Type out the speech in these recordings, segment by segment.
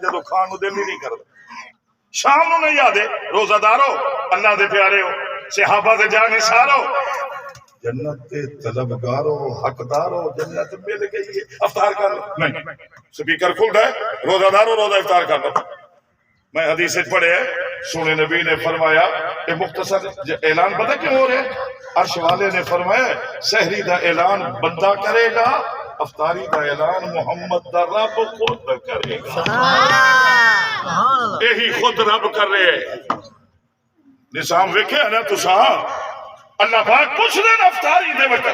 جدو کھان نو دل ہی نہیں کرتا شام نو نہیں یاد ہے روزہ دارو اللہ دے پیارے ہو صحابہ دے جانے سارو جنت طلبگارو حقدارو جنت مل گئی ہے افطار کر لو نہیں سپیکر کھل رہا ہے روزہ دارو روزہ افطار کر لو میں حدیث پڑھے ہے سونے نبی نے فرمایا کہ مختصر اعلان پتہ کیوں ہو رہے ہیں عرش والے نے فرمایا سحری دا اعلان بندہ کرے گا افطاری دا اعلان محمد دا رب خود کرے گا یہی خود رب کر رہے ہیں نظام ویکھے ہے نا تسا اللہ پاک پوچھ دے نا افطاری دے وقت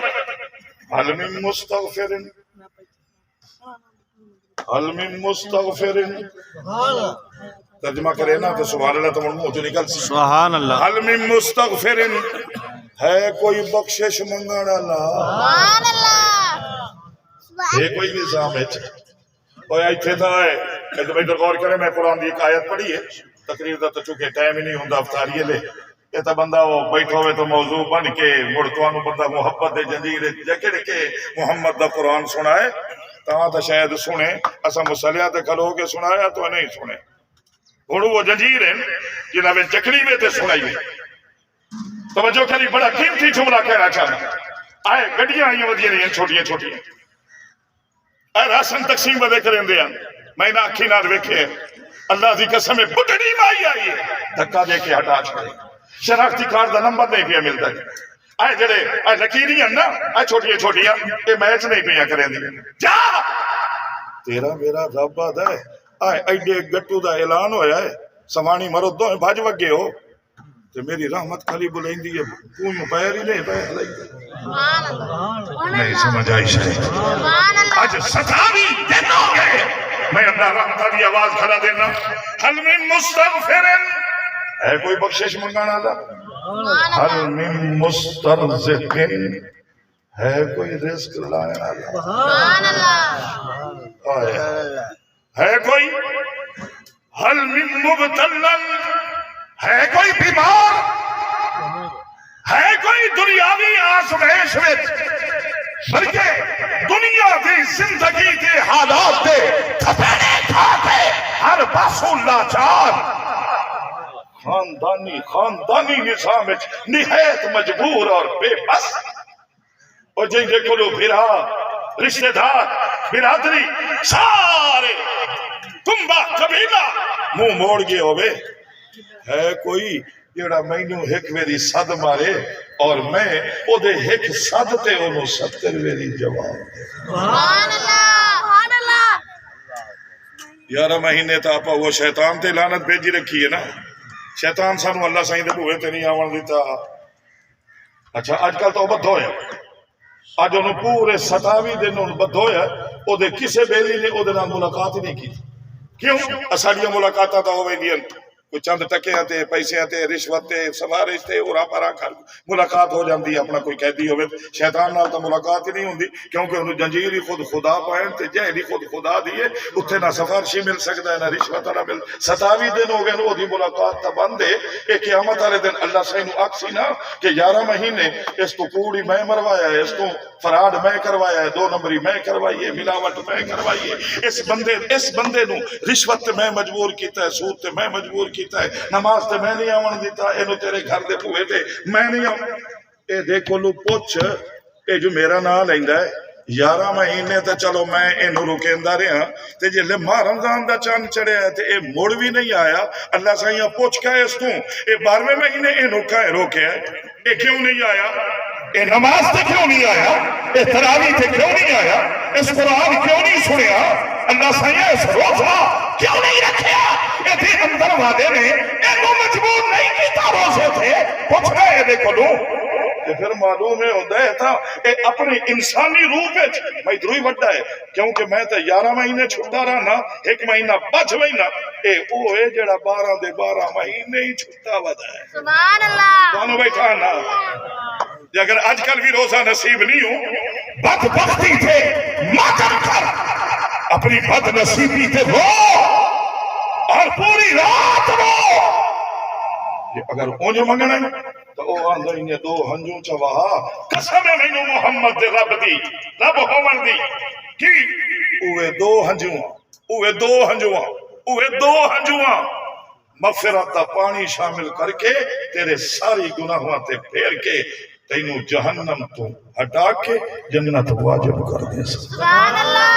حل من مستغفر حل من مستغفر ترجمہ کرے نا تو سبحان اللہ تو منہ جو نکل سبحان اللہ حل من مستغفر ہے کوئی بخشش منگن اللہ سبحان اللہ یہ کوئی نظام ہے کوئی ایتھے تھا ہے کہ بھائی غور کریں میں قرآن دی ایک آیت پڑھی ہے تقریر دا تو چونکہ ٹائم ہی نہیں ہوندا افطاری لے یہ تو بندہ وہ بیٹھا ہوئے تو موضوع بن کے مڑ توانو بندہ محبت دے جنجیر جکڑ کے محمد دا قرآن سنائے تاں تو شاید سنے اسا مسلیہ تے کھلو کے سنایا تو نہیں سنے ہن وہ جنجیر ہیں جنہاں میں جکڑی میں تے سنائی ہوئی توجہ کری بڑا قیمتی جملہ کہنا چاہتا آئے گڈیاں آئیں ودیاں نہیں چھوٹیاں چھوٹیاں اے راشن تقسیم بدے کریں دے میں نہ اکھی نہ ویکھے اللہ دی قسم ہے بٹڑی مائی آئی ہے دھکا دے کے ہٹا چھوڑے شناختی کارڈ دا نمبر نہیں پیا ملتا ہے اے جڑے اے لکیریاں نا اے چھوٹیاں چھوٹیاں اے میچ نہیں پیا کریں دے جا تیرا میرا رب آدھا ہے اے ایڈے گٹو دا اعلان ہویا ہے سوانی مرد دو بھاج وگے ہو تو میری رحمت خالی بلائیں دی ہے پونیوں پیر ہی نہیں پیر نہیں سمجھ آئی شاید آج ستاوی دن ہو گئے میں اللہ رحمتہ دی آواز کھڑا دینا حل من مستغفرن ہے کوئی بخشش منگانا اللہ حل من مسترزقن ہے کوئی رزق لایا اللہ ہے کوئی حل من مبتلن ہے کوئی بیمار ہے کوئی دنیاوی آزمائش وچ بلکہ دنیا دی زندگی کے حالات دے تھپیڑے کھا کے ہر پاسوں لاچار خاندانی نظام وچ نہایت مجبور اور بے بس اور جن کے کلو بھرا رشتہ دار برادری سارے کنبہ قبیلہ منہ موڑ گئے ہوئے ہے کوئی جڑا مینوں ایک ویری صد مارے اور میں او دے ایک صد تے اونوں 70 ویری جواب دے سبحان اللہ سبحان اللہ 11 مہینے تا آپا وہ شیطان تے لعنت بھیجی رکھی ہے نا شیطان سانو اللہ سائیں دے بوئے تے نہیں آون دیتا اچھا آج کل تو بدھ ہویا آج انہوں پورے 27 دن انہوں بدھ ہویا او دے کسے بیلی نے او دے نال ملاقات نہیں کی کیوں اساڑیاں ملاقاتاں تا ہوئے دیئن کوئی چند ٹکے آتے پیسے آتے رشوت تے سوارش تے اورا پارا کھر ملاقات ہو جاندی اپنا کوئی قیدی ہوئے شیطان نال تو ملاقات ہی نہیں ہوندی کیونکہ انہوں جنجیر ہی خود خدا پائیں تے جہل ہی خود خدا دیئے اتھے نہ سفارشی مل سکتا ہے نہ رشوت نہ مل 27 دن ہو گئے نو دی ملاقات تا بندے ایک قیامت والے دن اللہ سے نو آکسی نا کہ 11 مہینے اس تو کوڑی میں مروایا ہے اس تو فراڈ میں کروایا ہے 2 نمبری میں کروائی ہے ملاوٹ میں کروائی ہے اس بندے نو رشوت میں مجبور کیتا ہے سود تے میں مجبور کیتا ہے نماز تے میں نہیں آون دیتا اینو تیرے گھر دے بوئے تے میں نہیں آون اے دیکھو لو پوچھ اے جو میرا نام لیندا ہے 11 مہینے تے چلو میں اینو روکیندا رہا تے جے لمحہ رمضان دا چاند چڑھیا تے اے مڑ بھی نہیں آیا اللہ سائیں پوچھ کے اس تو اے 12ویں مہینے اینو کہے روکیا اے کیوں نہیں آیا اے نماز تے کیوں نہیں آیا اے تراویح تے کیوں نہیں آیا اس قرآن کیوں نہیں سنیا اللہ سائیں اس روزہ کیوں نہیں رکھیا اے تھی اندر وعدے نے اینو مجبور نہیں کیتا روزے تھے پوچھ گئے دیکھو لو کہ پھر معلوم ہے ہوتا ہے تھا اے اپنی انسانی روح وچ میں ادھر ہی وڈا ہے کیونکہ میں تے 11 مہینے چھٹا رہا نا 1 مہینہ بچ وینا اے او ہے جڑا 12 دے 12 مہینے ہی چھٹا ودا ہے سبحان اللہ کونوں بیٹھا نا کہ اگر آج کل بھی روزہ نصیب نہیں ہو بدبختی تھے ماتم کر اپنی بد نصیبی تھے رو اور پوری رات رو اگر اونجو منگنا ہے تو او آندھا انہیں 2 ہنجوں چواہا قسم ہے مینوں محمد دے رب دی رب ہومن دی کی اوے 2 ہنجوں اوے دو ہنجواں مغفرت دا پانی شامل کر کے تیرے ساری گناہوں تے پھیر کے تینوں جہنم تو ہٹا کے جنت واجب کر دے سکتا. سبحان اللہ.